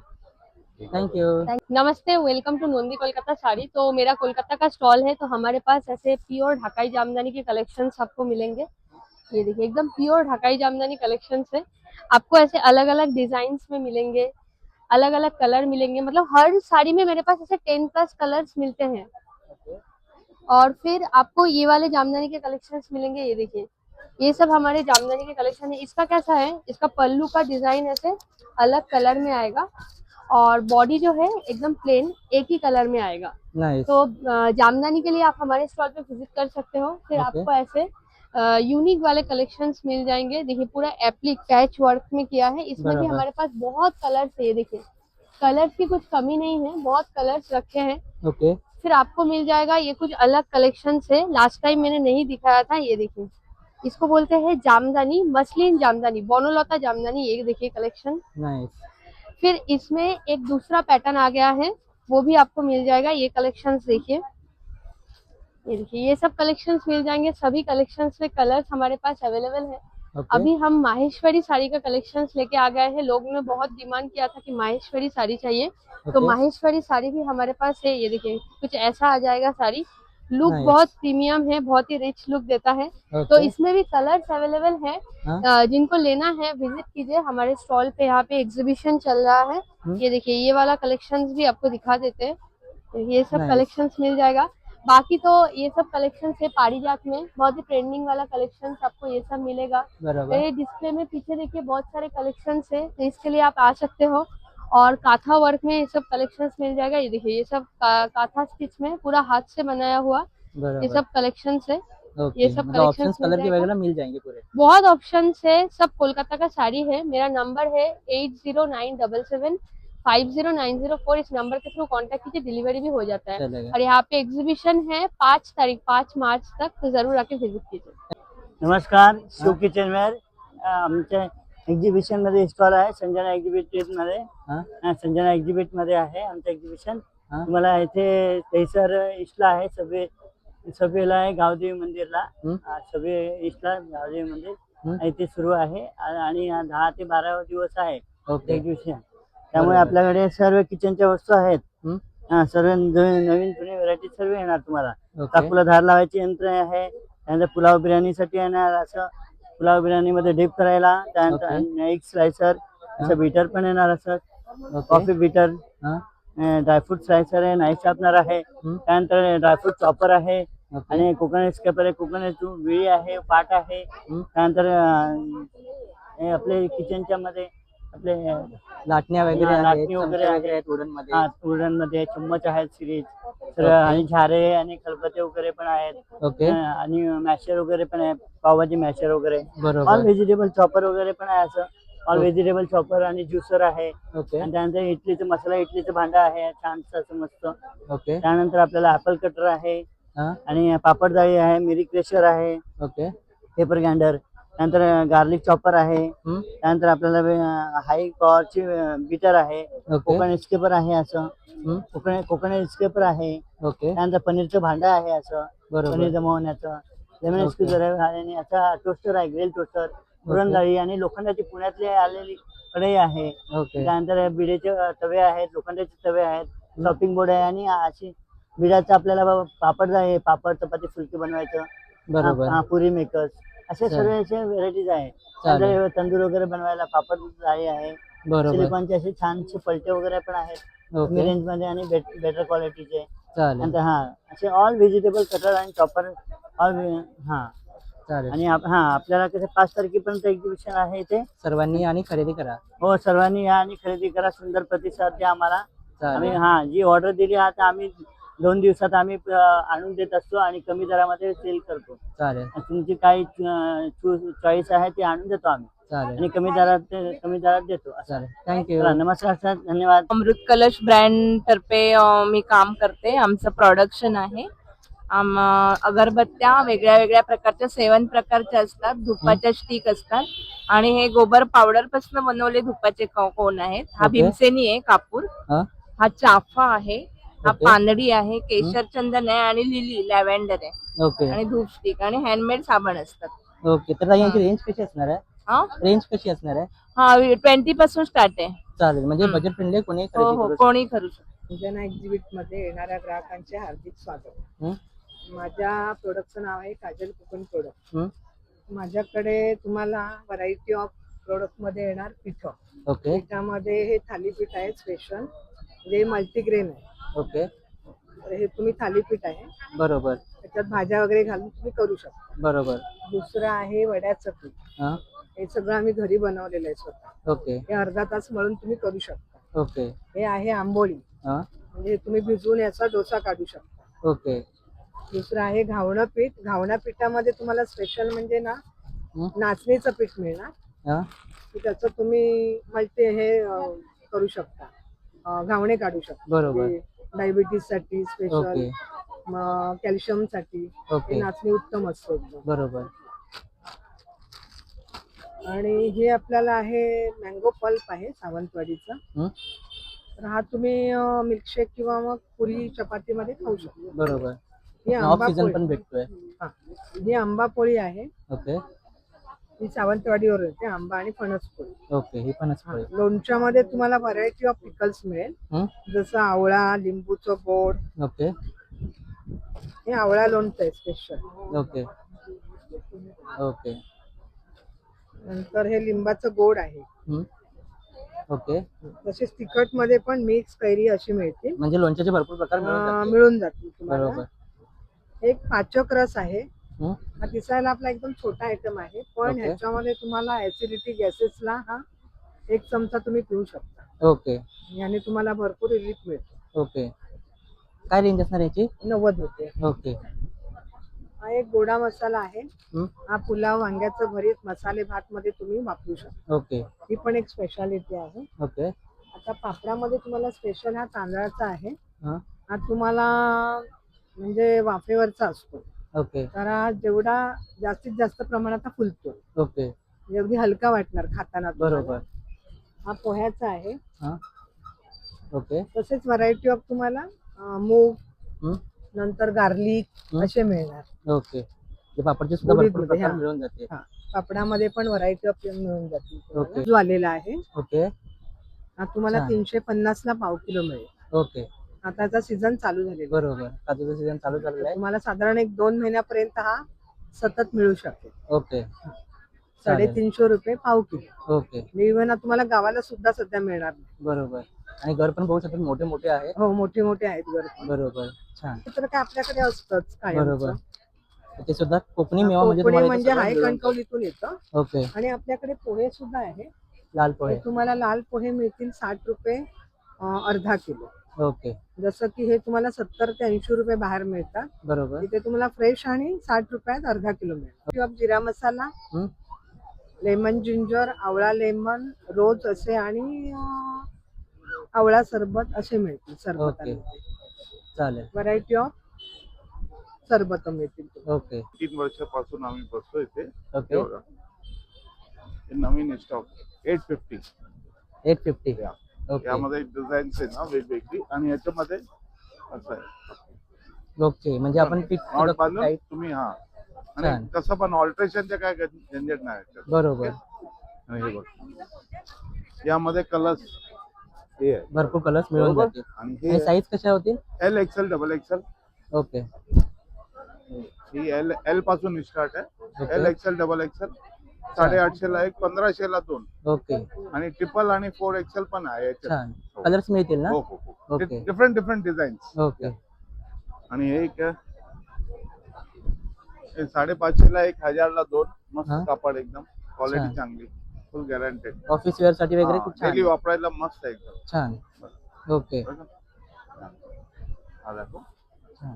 थैंक यू. नमस्ते, वेलकम टू नोंदी कोलकाता साड़ी। तो मेरा कोलकाता का स्टॉल है। तो हमारे पास ऐसे प्योर ढाकाई जामदानी के कलेक्शंस आपको मिलेंगे। ये देखिए एकदम प्योर ढाकाई जामदानी कलेक्शंस है। आपको ऐसे अलग अलग डिजाइन में मिलेंगे, अलग अलग कलर मिलेंगे। मतलब हर साड़ी में मेरे पास ऐसे 10+ कलर्स मिलते हैं। और फिर आपको ये वाले जामदानी के कलेक्शंस मिलेंगे। ये देखिए ये सब हमारे जामदानी के कलेक्शन है। इसका कैसा है, इसका पल्लू का डिजाइन ऐसे अलग कलर में आएगा और बॉडी जो है एकदम प्लेन एक ही कलर में आएगा। नाइस. तो जामदानी के लिए आप हमारे स्टॉल पे विजिट कर सकते हो। फिर Okay. आपको ऐसे यूनिक वाले कलेक्शंस मिल जाएंगे। देखिए पूरा एप्लिक पैच वर्क में किया है। इसमें भी बराबर. हमारे पास बहुत कलर्स है। ये देखिए कलर्स की कुछ कमी नहीं है, बहुत कलर्स रखे हैं। ओके फिर आपको मिल जाएगा ये कुछ अलग कलेक्शन है, लास्ट टाइम मैंने नहीं दिखाया था। ये देखिए इसको बोलते हैं जामदानी, मसलिन जामदानी, बोनोलता जामदानी। ये देखिए कलेक्शन। नाइस. फिर इसमें एक दूसरा पैटर्न आ गया है, वो भी आपको मिल जाएगा। ये कलेक्शंस देखिए, ये देखिए ये सब कलेक्शंस मिल जाएंगे। सभी कलेक्शंस में कलर्स हमारे पास अवेलेबल है। ओके अभी हम माहेश्वरी साड़ी का कलेक्शंस लेके आ गए हैं। लोगों ने बहुत डिमांड किया था कि माहेश्वरी साड़ी चाहिए, तो ओके. माहेश्वरी साड़ी भी हमारे पास है। ये देखिए कुछ ऐसा आ जाएगा साड़ी। Look Nice. बहुत प्रीमियम है, बहुत ही रिच लुक देता है। तो ओके. इसमें भी कलर्स अवेलेबल है। हाँ. जिनको लेना है विजिट कीजिए हमारे स्टॉल पे। यहाँ पे एग्जीबिशन चल रहा है। ये देखिए ये वाला कलेक्शंस भी आपको दिखा देते हैं। ये सब Nice. कलेक्शंस मिल जाएगा। बाकी तो ये सब कलेक्शन है पारिजात में, बहुत ही ट्रेंडिंग वाला कलेक्शन आपको ये सब मिलेगा। बराबर. मेरे डिस्प्ले में पीछे देखिए बहुत सारे कलेक्शन है, तो इसके लिए आप आ सकते हो। और काथा वर्क में ये सब कलेक्शंस मिल जाएगा। ये देखिए ये सब काथा स्टिच में पूरा हाथ से बनाया हुआ ये बराबर. सब कलेक्शंस है। ओके ये सब मतलब collections ऑप्शंस मिल कलर के जाएगा। वगैरह मिल जाएंगे पूरे. बहुत ऑप्शंस है। सब कोलकाता का साड़ी है। मेरा नंबर है 8097750904। इस नंबर के थ्रू कांटेक्ट कीजिए, डिलीवरी भी हो जाता है। चलेगा. और यहाँ पे एग्जीबिशन है 5 मार्च तक, तो जरूर आके विजिट कीजिए। नमस्कार, शिव किचनवेअर आमच्या एक्झिबिशन मध्ये स्टॉल आहे संजना एक्झिबिट मध्ये. हा. संजना एक्झिबिट मध्ये आहे आमचं एक्झिबिशन. हा. तुम्हाला इथे दहिसर ईस्टला आहे, सभेला आहे गावदेवी मंदिरला. सभे ईस्टला गावदेवी मंदिर इथे सुरू आहे आणि 10 ते 12 दिवस आहे ओके. एक्झिबिशन. त्यामुळे बरोबर. आपल्याकडे सर्व किचनच्या वस्तू आहेत. हम्म. सर्व नवीन जुनी व्हरायटी सर्व येणार तुम्हाला. ओके. चाकूला धार लावायची यंत्र आहे, त्यानंतर पुलाव बिर्याणीसाठी येणार असं पुलाव बिर्याणी मध्ये डीप करायला. त्यानंतर एग स्लायसर असं बीटर पण येणार असं. ओके. कॉफी बीटर, हा. ड्रायफ्रूट स्लायसर आहे, नाईफ शार्पनर आहे. त्यानंतर ड्रायफ्रूट चॉपर आहे ओके. आणि कोकोनट स्क्रॅपर आहे, कोकोनट विळी आहे, पाट आहे. त्यानंतर हे आपले किचनच्या मध्ये आपले लाटण्या वगैरे आहेत, लाटणी वगैरे चमचे आहेत. आहेत वुडन मध्ये. वुडन मध्ये चम्मच आहेत सिरीज ओके. आणि झारे आणि खलबत्ते वगैरे पण आहेत. ओके. आणि मॅशर वगैरे पण आहे, पावभाजी मॅशर वगैरे. ऑल बरोबर. व्हेजिटेबल चॉपर वगैरे पण आहे असं. ऑल व्हेजिटेबल चॉपर आणि ज्युसर आहे. ओके. आणि त्यानंतर इडलीचं भांडं आहे छानसं असं मस्त. ओके. त्यानंतर आपल्याला ऍपल कटर आहे हा. आणि पापड जाळी आहे, मिरी क्रेशर आहे, ओके. Paper grinder. त्यानंतर गार्लिक चॉपर आहे. त्यानंतर आपल्याला हाय पॉवरची बीटर आहे, ओके. कोकोनट स्केपर आहे असं. कोकोनट स्केपर आहे. ओके. त्यानंतर पनीरचं भांडं आहे असं, पनीर बरोबर. जमवण्याचं. Lemon okay. स्क्यूजर आहे आणि असा टोस्टर आहे, ग्रिल टोस्टर. पुरणजाळी आणि लोखंडाची पुण्यातली आलेली कढई आहे. ओके. त्यानंतर बिडेचे तवे आहेत, लोखंडाचे तवे आहेत, शॉपिंग बोर्ड आहे आणि अशी बिडाचं आपल्याला पापड आहे, पापड चपाती फुलकी बनवायचं. बरोबर. पुरी मेकर्स असे चालेल. सर्व असे व्हेरायटीज आहे. चालेल. त्यानंतर तंदूर वगैरे बनवायला पापड जाळी आहे. बरोबर. सिलिकॉनचे असे छानसे पलटे वगैरे पण आहेत. कमी ओके रेंज मध्ये आणि बेटर क्वालिटीचे. चालेल नंतर हा असे ऑल व्हेजिटेबल कटर आणि चॉपर ऑल हा. चालेल आणि आपल्याला कसं 5 तारखेपर्यंत एक्झिबिशन आहे इथे. सर्वांनी आणि खरेदी करा. हो, सर्वांनी या आणि खरेदी करा. सुंदर प्रतिसाद द्या आम्हाला. आम्ही चालेल जी ऑर्डर दिली आता आम्ही 2 दिवसात आम्ही आणून देत असतो आणि कमी दरामध्ये सेल करतो. चालेल तुमची काही चॉईस आहे ती आणून देतो आम्ही चालेल आणि कमी दरात देतो असं. चालेल थँक्यू. चला, नमस्कार सर, धन्यवाद. अमृत कलश ब्रँड तर्फे मी काम करते. आमचं प्रोडक्शन आहे. अगरबत्त्या वेगळ्या वेगळ्या प्रकारच्या 7 प्रकारच्या असतात. धुपाच्या स्टिक असतात आणि हे गोबर पावडर पासून बनवले धुपाचे कोन आहेत. हा ओके. भीमसेनी आहे कापूर. हा हा चाफा आहे. हा ओके. पानडी आहे. केशर चंदन आहे आणि लिली लॅव्हेंडर आहे ओके आणि धूप स्टिक आणि हँडमेड साबण असतात. ओके तर ताई यांची रेंज कशी असणार आहे? हा रेंज कशी असणार आहे? हा 20 पासून स्टार्ट आहे. चालेल म्हणजे बजेट फ्रेंडली कोणी हो खरेदी हो करू कोणी करू शकतो. संजना एक्झिबिट मध्ये येणाऱ्या ग्राहकांचे हार्दिक स्वागत. हं? माझ्या प्रोडक्टचं नाव आहे काजल कोकण प्रोडक्ट. हं? माझ्याकडे तुम्हाला व्हरायटी ऑफ प्रोडक्ट मध्ये येणार पिठं. ओके पिठामध्ये हे थालीपीठ आहे स्पेशल, जे मल्टीग्रेन आहे. ओके तर हे तुम्ही थालीपीठ आहे, बरोबर त्याच्यात भाज्या वगैरे घालून तुम्ही करू शकता. बरोबर. दुसरं आहे वड्याचं पीठ. हा हे सगळं आम्ही घरी बनवलेलं आहे स्वतः. ओके हे अर्धा तास मळून तुम्ही करू शकता. ओके हे आहे आंबोळी, हा म्हणजे तुम्ही भिजवून याचा डोसा काढू शकता. ओके दुसरं आहे घावणं पीठ. घावणा पिठामध्ये तुम्हाला स्पेशल म्हणजे ना हं? नाचणीचं पीठ मिळणार, हा की त्याचं तुम्ही करू शकता, घावणे काढू शकता. बरोबर. डायबिटीज साठी स्पेशल, ओके कॅल्शियम साठी ओके हे नाचणी उत्तम असतो एकदम. बरोबर. आणि हे आपल्याला आहे मँगो पल्प आहे सावंतवाडीचा. हं? तर हा तुम्ही मिल्कशेक किंवा मग पुरी चपातीमध्ये खाऊ शकता. बरोबर. ही ऑफ आंबा सीझन पोळी. पण भेटतोय. हा. ही आंबा पोळी आहे. ओके ही सावंतवाडीवर येते, आंबा आणि फणस पोळी. ओके ही पण हा. लोणच्यामध्ये तुम्हाला व्हरायटी ऑफ पिकल्स मिळेल, जसं आवळा, लिंबूचं गोड. ओके हे आवळा लोणचं आहे स्पेशल. ओके ओके नंतर हे लिंबाचं गोड आहे. हं? ओके तसेच तिखट मध्ये पण मिक्स कैरी अशी मिळतील. म्हणजे लोणच्याचे भरपूर प्रकार मिळून जातील. मिळून जातील तुम्हाला. बरोबर. एक पाचक रस आहे. हं? हा दिसायला आपला एकदम छोटा आयटम आहे, पण ओके. ह्याच्यामध्ये तुम्हाला ऍसिडिटी गॅसेसला हा 1 चमचा तुम्ही पिऊ शकता. ओके याने तुम्हाला भरपूर रिलीफ मिळतो. ओके काय रेंज असणार याची? 90 रुपये. ओके हा एक गोडा मसाला आहे. हं? हा पुलाव, वांग्याचं भरीत, मसाले भात मध्ये तुम्ही वापरू शकता. ओके ही पण एक स्पेशालिटी आहे. ओके आता पापडामध्ये तुम्हाला स्पेशल हा तांदळाचा आहे. हा हा तुम्हाला म्हणजे वाफेवरचा असतो, ओके तर हा जेवढा जास्तीत जास्त प्रमाणात हा फुलतो, ओके एवढी हलका वाटणार खाताना तुम्हाला. बरोबर. हा पोह्याचा आहे. हा ओके तसेच व्हरायटी ऑफ तुम्हाला मूग, हं? नंतर गार्लिक हं? असे मिळणार. ओके ते पापडचे सुद्धा उडीद भरपूर मध्ये, प्रकार हा. मिळून जाते. हा. पापडामध्ये पण व्हरायटी ऑफ मिळून जातील तुम्हाला. ओके. जो आलेला आहे ओके हा तुम्हाला छान. 350 ला पाव किलो मिळेल. ओके आता याचा सीझन चालू झालेला आहे. बरोबर. काजूचं सीझन चालू झालेलं आहे. तुम्हाला साधारण 1-2 महिन्यापर्यंत हा सतत मिळू शकेल. ओके चालेल. 350 रुपये पाव किलो. ओके इव्हन तुम्हाला गावाला सुद्धा सध्या मिळणार नाही. बरोबर. आणि घर पण बघू शकतो मोठे मोठे आहे. हो, मोठे मोठे आहेत घर. बरोबर छान. तर काय आपल्याकडे असतंच बरोबर. कायमचं. ते सुद्धा कोकणी मेवा म्हणजे कोकणी तुम्हाला म्हणजे इथे हाय सगळं मिळून कणकवलीतून येतं. जाईल. ओके आणि आपल्याकडे पोहे सुद्धा आहे. लाल पोहे. हे तुम्हाला लाल पोहे मिळतील 60 रुपये अर्धा किलो. ओके जसं की हे तुम्हाला 70 ते 80 रुपये बाहेर मिळतात. बरोबर. इथे तुम्हाला फ्रेश आणि 60 रुपयात अर्धा किलो मिळेल. किंवा जिरा मसाला, हं? लेमन जिंजर, आवळा लेमन, रोज असे आणि आवळा सरबत असे मिळतील. सरबत ओके चालेल. व्हरायटी ऑफ सरबत मिळतील. ओके 3 वर्षापासून आम्ही बसतो इथे. ओके हे बघा. हे नवीन स्टॉक 850. 850. या. ओके यामध्ये डिझाईन्स आहे ना वेगवेगळी, आणि याच्यामध्ये असं आहे ओके म्हणजे आपण पीक नॉट सुद्धा बांधून टाईप. तुम्ही हा. छान. आणि तसं पण ऑल्ट्रेशनचे काय झंझट नाही याच्यात. बरोबर. आणि हे बघ, यामध्ये कलर्स हे आहे भरपूर कलर्स मिळून बरोबर. जातील. आणि आणि हे साईज कशा होतील? L XL double XL. Okay ही एल पासून स्टार्ट आहे. Okay. L XL double XL 850 ला एक, 1500 ला 2. ओके आणि ट्रिपल आणि 4 एक्सेल पण आहे याच्यात. छान. कलर्स मिळतील ना? हो हो हो. Okay different different designs. Okay आणि हे एक 550 ला 1000 ला 2. मस्त हा. कापड एकदम क्वालिटी छान. चांगली, फुल गॅरंटेड. ऑफिस वेअर साठी वगैरे खूप छान डेली आहे. वापरायला मस्त आहे एकदम. छान ओके बघा. हा दाखव. छान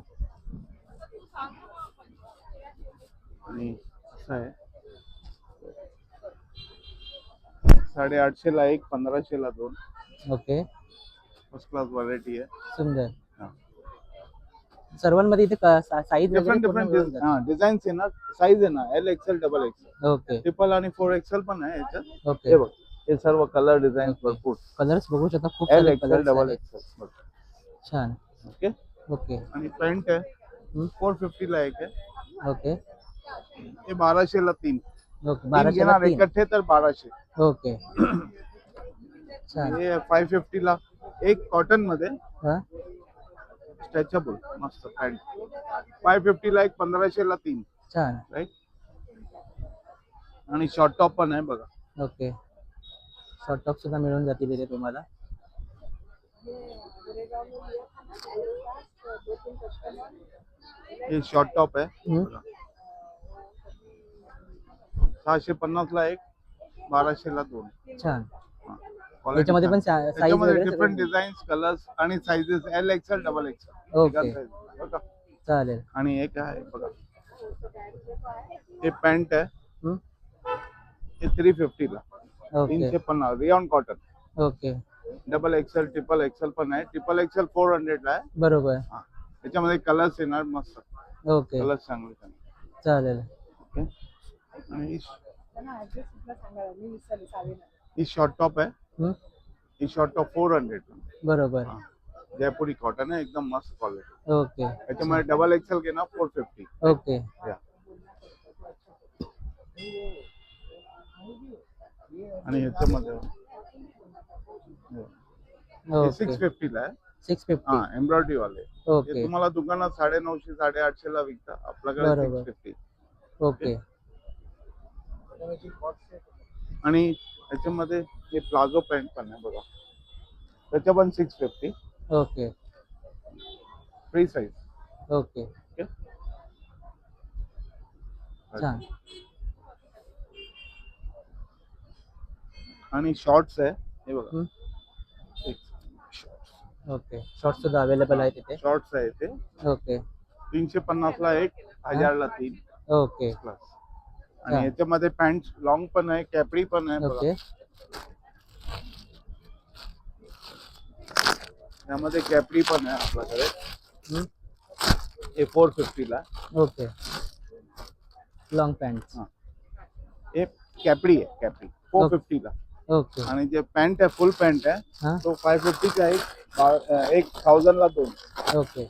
आणि असं आहे 850 ला 1500 ला 2. ओके फर्स्ट क्लास व्हरायटी आहे. सुंदर. हा. सर्वांमध्ये इथे साईज डिफरंट डिफरंट डिझाईन्स आहे ना, साईज आहे ना, LXL XXL, ओके ट्रिपल आणि 4XL पण आहे याच्यात. ओके हे बघ, हे सर्व कलर डिझाईन भरपूर. कलर्स बघू शकता खूप सारे LXL कलर्स आहेत. XXL. छान ओके. ओके आणि पॅन्ट आहे 450 ला एक आहे. ओके हे 1200 ला 3. ओके 3 1200 ला घेणार 3. इकट्ठे तर 1200. ओके छान हे 550 ला एक कॉटन मध्ये हा स्ट्रेचेबल मस्त पॅन्ट. 550 ला 1500 ला 3. छान राईट. आणि शॉर्ट टॉप पण आहे बघा. ओके शॉर्ट टॉप सुद्धा मिळून जातील इथे तुम्हाला. हे शॉर्ट टॉप आहे हम्म. बघा. 650 ला 1200 ला 2. छान Quality याच्यामध्ये पण छान. साईज त्याच्यामध्ये वगैरे डिफरंट सगळे? डिझाईन्स, कलर्स आणि साइजेस LXL XXL. ओके बघा. चालेल. आणि एक आहे बघा, हे पॅन्ट आहे हम्म. हे 350 ला okay 350 rayon cotton. Okay XXL XXL पण आहे. XXL 400 ला आहे. बरोबर त्याच्यामध्ये कलर्स येणार मस्त. ओके कलर्स चांगले चांगले. चालेल. ओके. आणि ही शॉर्ट टॉप आहे. हम्म. ही शॉर्ट टॉप 400 ला. बरोबर जयपुरी कॉटन आहे एकदम मस्त क्वालिटी. ओके त्याच्यामध्ये XXL घेणार 450. ओके या. आणि ह्याच्यामध्ये हे ओके 650 ला आहे. 650 एम्ब्रॉयडरी वाले. हे ओके तुम्हाला दुकानात 950 850 ला विकता, आपल्याकडे बरोबर. 650. ओके आणि याच्यामध्ये हे प्लाझो पॅन्ट पण आहे बघा, त्याच्या पण 650. Okay free size. ओके छान आणि शॉर्ट्स आहे हे बघा. हम्म. ओके शॉर्ट सुद्धा अवेलेबल आहे तिथे. शॉर्ट्स आहे ते ओके 350 ला 1000 ला 3. Okay plus. आणि याच्यामध्ये पॅन्ट लॉंग पण आहे, कॅपरी पण आहे बघा. ओके त्यामध्ये कॅपरी पण आहे आपल्याकडे. हम्म. हे 450 ला. ओके लॉंग पॅन्ट हे कॅपरी आहे, कॅपरी 450 ला. ओके आणि जे पॅन्ट आहे फुल पॅन्ट आहे हा तो 550 चा 1000 ला 2. Okay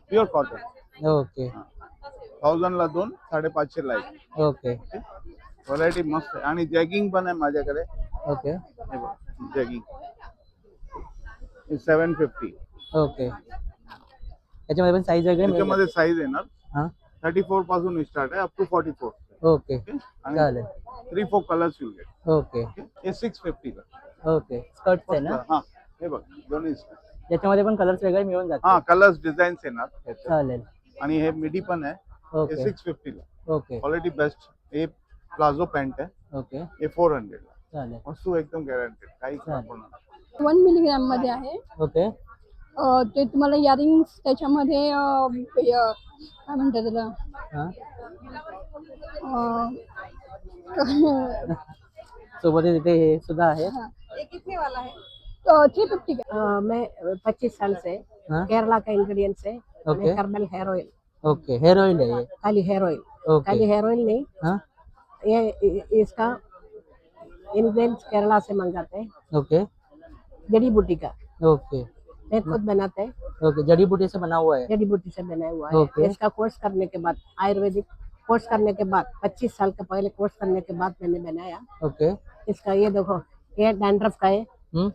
pure cotton. ओके 1000 ला 2, 550 ला 1. ओके व्हरायटी मस्त आहे. आणि जॅगिंग पण आहे माझ्याकडे. ओके हे बघ जॅगिंग 750. ओके याच्यामध्ये पण साईज वगैरे मिळेल? त्याच्यामध्ये साईज येणार हा 34 पासून स्टार्ट आहे अप टू 44. ओके आणि चालेल. 3-4 कलर्स विल गेट. ओके हे 650 ला. ओके स्कर्ट आहे ना? हा हे बघ दोन्ही. याच्यामध्ये पण कलर्स वेगळे मिळून हा जातात? कलर्स डिझाईन्स येणार ह्याच्यात. चालेल. आणि हे मिडी पण आहे. हे ओके 650 ला. Okay quality best. हे प्लाझो पॅन्ट आहे. ओके हे 400 ला. चालेल. वस्तू एकदम गॅरंटेड, काही चालेल. खराब होणार. 1 मिलीग्राम मध्ये आहे. ओके ते तुम्हाला इयरिंग्स त्याच्यामध्ये काय म्हणतात त्याला हा अं, सोबत तिथे हे सुद्धा आहे. 350 का. मैं 25 साल से हाँ केरला का इंग्रेडिएंट्स है okay kernel hair oil, okay hair oil है ये? खाली हेयर ऑयल, खाली ओके हेयर ऑयल नहीं, हाँ इसका इंग्रेडिएंट्स केरला से मंगाते हैं, ओके जड़ी बूटी का ओके मैं खुद बनाते हैं, ओके जड़ी बूटी से बना हुआ है? जड़ी बूटी से बनाया हुआ है। ओके। इसका कोर्स करने के बाद आयुर्वेदिक कोर्स करने के बाद 25 साल का पहले कोर्स करने के बाद मैंने बनाया। ओके इसका ये देखो, ये डैंड्रफ का है, हम्म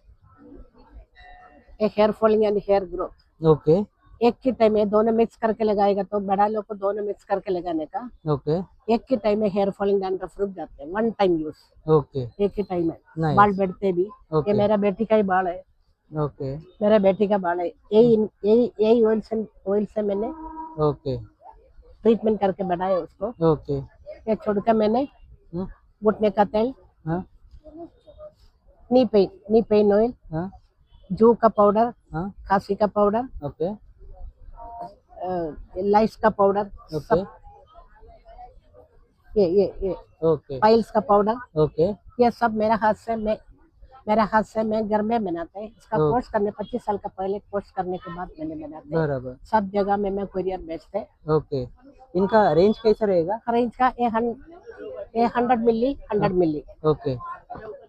ये hair falling and hair growth, okay एक ही टाइम में दोनों मिक्स करके लगाएगा तो बड़ा लोग को दोनों मिक्स करके लगाने का। ओके एक ही टाइम में हेयर फॉलिंग डैंड्रफ रुक जाते हैं, वन टाइम यूज, ओके एक ही टाइम में Nice. बाल बढ़ते भी। ये ओके मेरा बेटी का ही बाल है, ओके मेरा बेटी का बाल है, यही ऑयल से मैंने ओके ट्रीटमेंट करके बनाया उसको। ओके ये छोड़कर मैंने हम्म, घुटने का तेल, हाँ नी पेन ऑयल, हाँ जू का पाउडर, हाँ खांसी का पाउडर, ओके लाइस का पाउडर, ओके सब ये ओके पाइल्स का पाउडर, ओके ये सब मेरा हाथ से मैं घर में बनाते हैं। इसका ओके। कोर्स करने 25 साल का पहले कोर्स करने के बाद मैंने बनाते हैं। बराबर सब जगह में मैं कुरियर भेजते हैं। ओके। इनका रेंज कैसा रहेगा? रेंज का ये 100 मिली ओके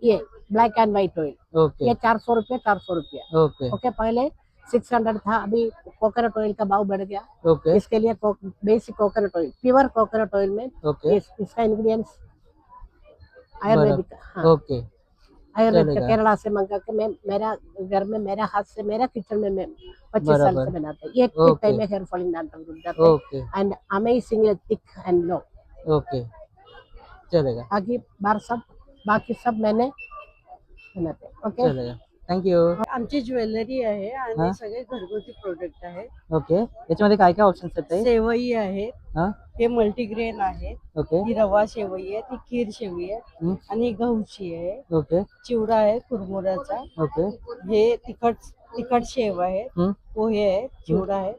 ये black end white oil, okay ये 400 रुपये। ओके ओके, पहले 600 था, अभी कोकोनट ऑयल का भाव बढ़ गया। ओके इसके लिए basic coconut oil, pure coconut oil में ओके इसका इंग्रेडिएंट्स आयुर्वेदिक, हाँ ओके आयुर्वेदिक चलेगा। केरला से मंगा के मैं मेरा घर में मेरा हाथ से मेरा किचन में मैं 25 साल बराबर। से बनाते हैं। एक ओके। टाइम में हेयर फॉलिंग डैंड्रफ रुक जाते हैं okay end amazing thick and low. Okay चलेगा बाकी सब मैंने बनाते हैं। ओके, चलेगा। थँक्यू। आमची ज्वेलरी आहे हा? आणि सगळे घरगुती प्रोडक्ट आहे। ओके याच्यामध्ये काय काय ऑप्शन्स आहेत ताई? सेवई आहे, हा हे मल्टीग्रेन आहे, ओके ही रवा शेवई आहे, ती खीर शेवई आहे हम्म, आणि गहूची आहे, ओके चिवडा आहे कुरमुऱ्याचा, ओके हे तिखट शेव आहे, हम्म, पोहे आहे, चिवडा आहे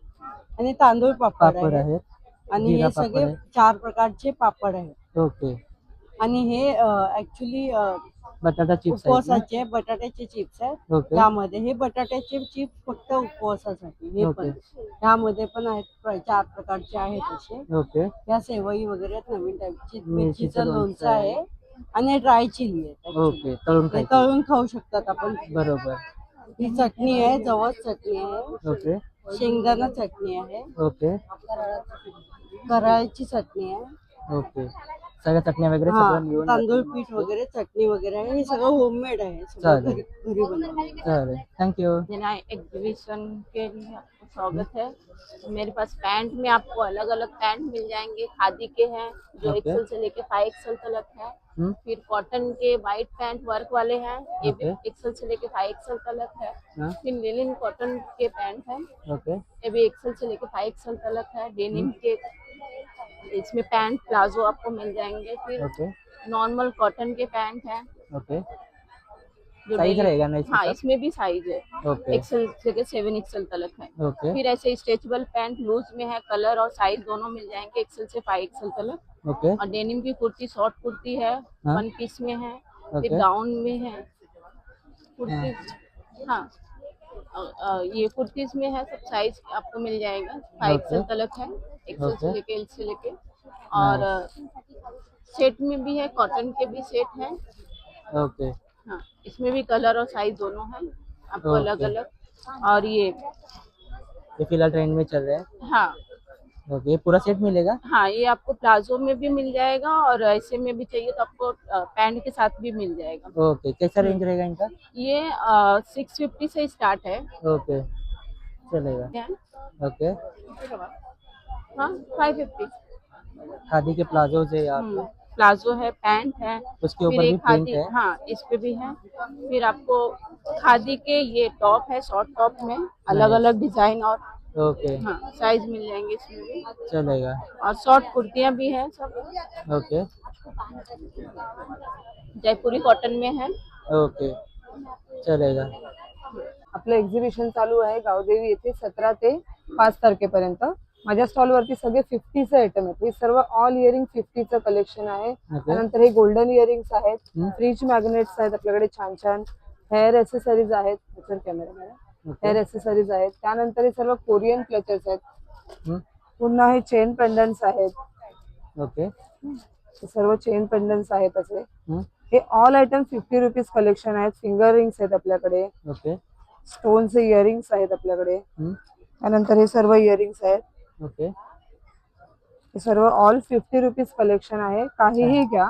आणि तांदूळ पापड पापड आहे आहेत आणि जिरा हे पापड सगळे आहे. 4 प्रकारचे पापड आहेत ओके आणि हे ऍक्च्युली बटाटा चिप्स आहेत ना? उपवासाचे बटाट्याचे चिप्स आहेत। ओके त्यामध्ये हे बटाट्याचे चिप्स फक्त उपवासासाठी, हे ओके. पण त्यामध्ये पण आहेत 4 प्रकारचे आहेत असे। ओके त्या सेवई वगैरे आहेत, नवीन टाईपची मिरचीचं मिरचीचं लोणचं लोणचं आहे. आहे आणि ड्राय चिली आहे actually. ओके तळून ते खायचं. तळून खाऊ शकतात आपण। बरोबर ही चटणी आहे, जवस चटणी आहे, ओके शेंगदाणा चटणी आहे, ओके कराळची चटणी आहे, ओके सगळ्या चटण्या वगैरे हा, सगळं मिळून तांदूळ पीठ वगैरे चटणी वगैरे आहे। हे सगळं होममेड आहे, सगळं चालेल. घरी बनवलेलं। चालेल थँक्यू। जना एग्जीबिशन के लिए आपको स्वागत है। मेरे पास पैंट में आपको अलग अलग पैंट मिल जाएंगे, खादी के हैं जो ओके। एक्सेल से लेके 5XL तक है। हम्म, फिर कॉटन के वाइट पैंट वर्क वाले हैं, ये भी ओके। एक्सेल से लेके 5XL तक है। हाँ फिर लिनन कॉटन के पैंट हैं, ओके ये भी एक्सेल से लेके 5XL तक है। डेनिम के इसमें पैंट प्लाजो आपको मिल जाएंगे। फिर ओके नॉर्मल कॉटन के पैंट हैं ओके जो साइज daily- रहेगा ना इसमें हाँ सब? इसमें भी साइज है, ओके एक्सेल से 7XL तक है। ओके फिर ऐसे स्ट्रेचेबल पैंट लूज में है, कलर और साइज दोनों मिल जाएंगे, एक्सेल से 5XL तक। ओके और डेनिम की कुर्ती शॉर्ट कुर्ती है, हाँ। 1 पीस में है, फिर ओके गाउन में है कुर्ती। हाँ ये कुर्तीज में है, सब साइज आपको मिल जाएगा, 5XL तक है, एक्सेल से ओके। लेके एल से लेके। और सेट में भी है, कॉटन के भी सेट हैं। ओके हाँ इसमें भी कलर और साइज दोनों हैं आपको ओके। अलग अलग। और ये फिलहाल ट्रेंड में चल रहा है। हाँ ओके पूरा सेट मिलेगा? हाँ ये आपको प्लाजो में भी मिल जाएगा और ऐसे में भी चाहिए तो आपको पैंट के साथ भी मिल जाएगा। ओके कैसा रेंज रहेगा इनका? ये 650 से स्टार्ट है। ओके चलेगा। ओके हाँ 550। खादी के प्लाजो है यहाँ पे, प्लाजो है, पैंट है, उसके फिर ऊपर भी एक प्रिंट खादी, है। हाँ इस पे भी है। फिर आपको खादी के ये टॉप है, शॉर्ट टॉप में अलग अलग डिजाइन और ओके हाँ साइज मिल जाएंगे इसमें भी। चलेगा। और शॉर्ट कुर्तियां भी हैं सब, ओके जयपुरी कॉटन में है। ओके चलेगा। आपलं एक्झिबिशन चालू आहे गावदेवी येथे 17 ते 5 तारखेपर्यंत। माझ्या स्टॉल वरती सगळे 50चे आयटम आहेत। हे सर्व ऑल इयरिंग 50चं कलेक्शन आहे। त्यानंतर हे गोल्डन इयरिंग्स आहेत, फ्रिज मॅग्नेट्स आहेत आपल्याकडे छान छान, हेअर एक्सेसरीज आहेत, हेअर एक्सेसरीज आहेत। त्यानंतर हे सर्व कोरियन क्लचर्स आहेत। पुन्हा हे चेन पेंडंट्स आहेत। ओके हे सर्व चेन पेंडंट्स आहेत असे। हे ऑल आयटम 50 रुपीज कलेक्शन आहेत। फिंगर रिंग्स आहेत आपल्याकडे, ओके स्टोनचे इयरिंग्स आहेत आपल्याकडे। त्यानंतर हे सर्व इयरिंग्स आहेत। ओके हे सर्व ऑल 50 रुपीज कलेक्शन आहे. काहीही घ्या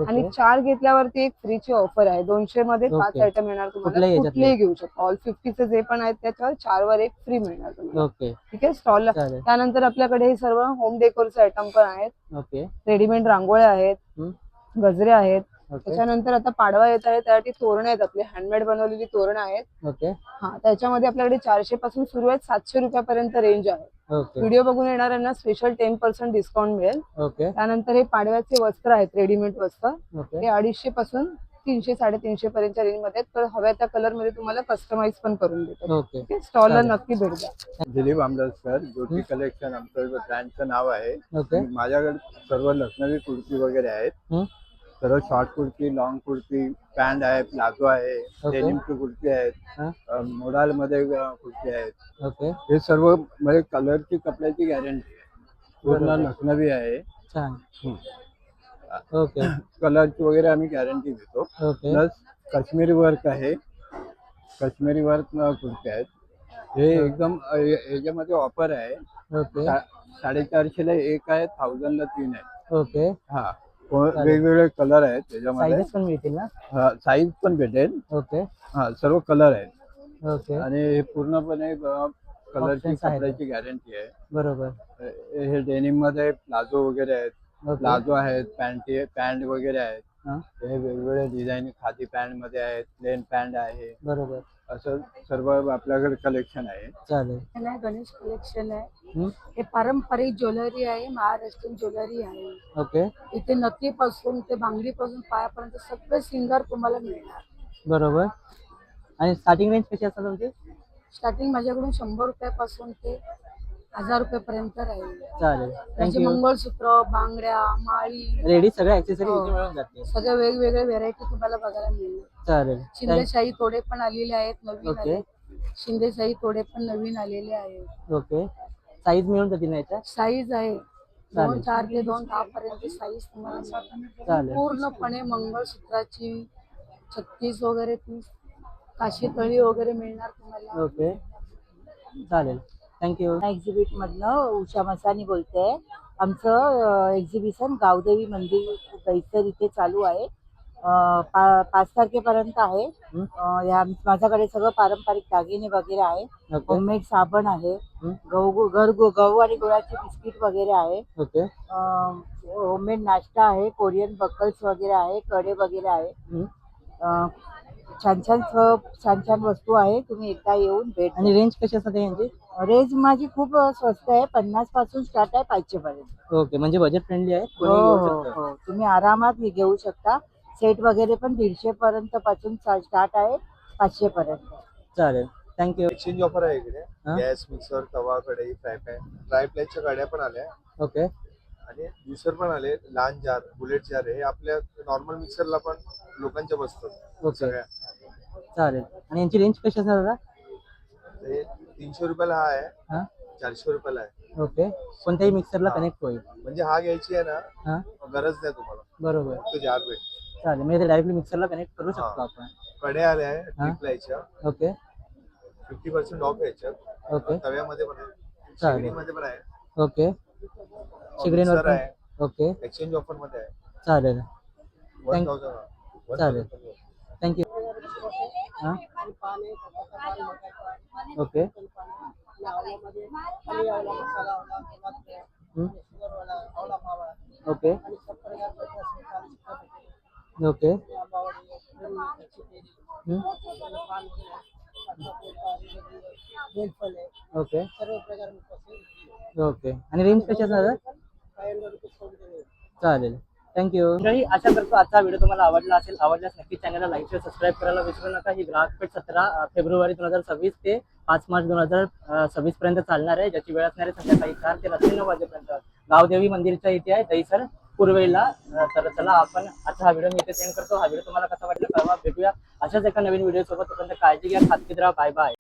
आणि 4 घेतल्यावरती एक फ्रीची ऑफर आहे. 200 मध्ये 5 ओके. आयटम येणार तुम्हाला. कुठल्याही याच्यातले? कुठलेही घेऊ शकता. ऑल 50चे जे पण आहेत त्याच्यावर 4 वर एक फ्री मिळणार तुम्हाला. ओके ठीक आहे स्टॉलला. चालेल. त्यानंतर आपल्याकडे हे सर्व होम डेकोरचे आयटम पण आहेत. ओके रेडीमेड रांगोळ्या आहेत, गजरे आहेत. ओके त्याच्यानंतर आता पाडवा येत आहे त्यासाठी तोरणं आहेत, आपले हँडमेड बनवलेली तोरणं आहेत. ओके हा त्याच्यामध्ये आपल्याकडे 400 पासून सुरू आहेत, 700 रुपयापर्यंत रेंज आहे. ओके व्हिडिओ बघून येणाऱ्यांना स्पेशल 10% डिस्काउंट मिळेल. ओके त्यानंतर हे पाडव्याचे वस्त्र आहेत, रेडीमेड वस्त्र. ओके हे 250 पासून 300 350 पर्यंतच्या रेंज मध्ये आहेत. तर हव्या त्या कलर मध्ये तुम्हाला कस्टमाइज पण करून देतात. ओके स्टॉलला चालेल. नक्की भेट द्या. दिलीप आंबेडकर ज्योती कलेक्शन आमचं ब्रँडचं नाव आहे. ओके माझ्याकडे सर्व लखनवी कुर्ती वगैरे आहेत. सर्व short kurti, long kurti, pant आहे, प्लाझो आहे, डेनिमची कुर्ती आहेत, मोडाल मध्ये कुर्ती आहेत. ओके हे सर्व म्हणजे कलरची कपड्याची गॅरंटी आहे. पूर्ण लखनवी आहे. छान ओके कलरची वगैरे आम्ही गॅरंटी देतो. ओके प्लस काश्मीरी वर्क आहे. काश्मीरी वर्क कुर्ती आहेत. हे एकदम याच्यामध्ये ऑफर आहे. ओके 450 ला एक आहे, 1000 ला 3 आहे. ओके हा वेगवेगळे कलर आहेत त्याच्यामध्ये. साईजेस पण मिळतील ना? साईज पण भेटेल. ओके हा सर्व कलर आहेत. ओके आणि हे पूर्णपणे कलरची Options आहेत. कपड्याची गॅरंटी आहे. बरोबर हे डेनिम मध्ये प्लाझो वगैरे आहेत, ओके प्लाझो आहेत, पॅन्ट वगैरे आहेत. हा. हे वेगवेगळे डिझाईन खादी पॅन्ट मध्ये आहेत, प्लेन पॅन्ट आहे. बरोबर असं सर्व आपल्याकडे कलेक्शन आहे. चालेल. गणेश कलेक्शन आहे. हम्म. हे पारंपरिक ज्वेलरी आहे, महाराष्ट्रीयन ज्वेलरी आहे. ओके इथे नथीपासून ते बांगडीपासून पायापर्यंत सगळे सिंगर तुम्हाला मिळणार. बरोबर. आणि स्टार्टिंग रेंज कशी असतात तुमची? स्टार्टिंग माझ्याकडून 100 रुपयापासून ते 1000 रुपयापर्यंत राहील. चालेल त्याचे थँक्यू. मंगळसूत्र, बांगड्या, माळी रेडी सगळे ऍक्सेसरी हो. इथे मिळून जाते. सगळे वेगवेगळे व्हेरायटी तुम्हाला बघायला मिळेल. चालेल शिंदेशाही तोडे पण आलेले आहेत, नवीन ओके आले. शिंदेशाही तोडे पण नवीन आलेले आहेत. ओके साईज मिळून जातील ना याच्यात? साईज आहे चालेल. 2-4 ते 2-10 पर्यंत साईज तुम्हाला मिळेल. चालेल. पूर्णपणे मंगळसूत्राची 36 वगैरे पीस, काशी तळी वगैरे मिळणार तुम्हाला. ओके चालेल थँक्यू. एक्झिबिट मधनं उषा मसानी बोलते. आमचं एक्झिबिशन गावदेवी मंदिर दहिसर इथे चालू आहे. 5 तारखेपर्यंत आहे. माझ्याकडे सगळं पारंपरिक दागिने वगैरे आहे. ओके होममेड साबण आहे. गहू आणि गुळाचे बिस्किट वगैरे आहे. ओके होममेड नाश्ता आहे. कोरियन बकल्स वगैरे आहे. कडे वगैरे आहे. छान छान वस्तू आहे. तुम्ही एकदा येऊन भेट. आणि रेंज कशी असतात यांची? रेंज माझी खूप स्वस्त आहे. 50 पासून स्टार्ट आहे 500 पर्यंत. ओके म्हणजे बजेट फ्रेंडली आहे, कोणी हो घेऊ हो शकतं. हो तुम्ही आरामात घेऊ शकता. सेट वगैरे पण 150 पर्यंत पासून स्टार्ट आहे 500 पर्यंत. चालेल थँक्यू. एक्सचेंज ऑफर आहे इकडे. हा. गॅस, मिक्सर, तवा, कढई, फ्राय पॅन, ड्राय प्लेटच्या गाड्या पण आल्या ओके आणि ज्युसर पण आले. लहान जार, बुलेट जार आहे. आपल्या नॉर्मल मिक्सरला पण लोकांच्या बसतात ओके सगळ्या. चालेल. आणि यांची रेंज कशी असणार दादा? हे 300 रुपयाला हा आहे, हा 400 रुपयाला आहे. ओके कोणत्याही मिक्सरला हा. कनेक्ट होईल. म्हणजे हा घ्यायची आहे हा. ना, गरज नाही तुम्हाला, बरोबर फक्त जार भेट. चालेल म्हणजे डायरेक्टली मिक्सरला कनेक्ट करू शकतो हा. आपण. कढया आल्या आहे हा. ट्रिपला याच्या. ओके 50% ऑफ आहे याच्यात. ओके तव्यामध्ये पण आहे, चालेल. शेगडीमध्ये पण आहे, ओके शेगडींवर मिक्सर पण आहे. ओके एक्सचेंज ऑफर मध्ये आहे. चालेल 1000 चालेल थँक्यू. हां okay okay okay okay okay आणि रेंज कशी असणार? चालेल थँक्यू. मंडळी आशा करतो आजचा व्हिडिओ तुम्हाला आवडला असेल. आवडल्यास नक्की चॅनलला लाईक शेअर सबस्क्राईब करायला विसरू नका. ही ग्राहकपेठ 17 फेब्रुवारी 2026 ते 5 मार्च 2026 पर्यंत चालणार आहे, ज्याची वेळ असणार आहे संध्याकाळी 4 ते रात्री 9 वाजेपर्यंत. गावदेवी मंदिरच्या इथे आहे दहिसर पूर्वेला. तर चला आपण आजचा हा व्हिडिओ मी इथे सेंड करतो. हा व्हिडिओ तुम्हाला कसा वाटला कळवा. भेटूया अशाच एका नवीन व्हिडिओ सोबत. तोपर्यंत काळजी घ्या, खात्रीत राहा. Bye bye.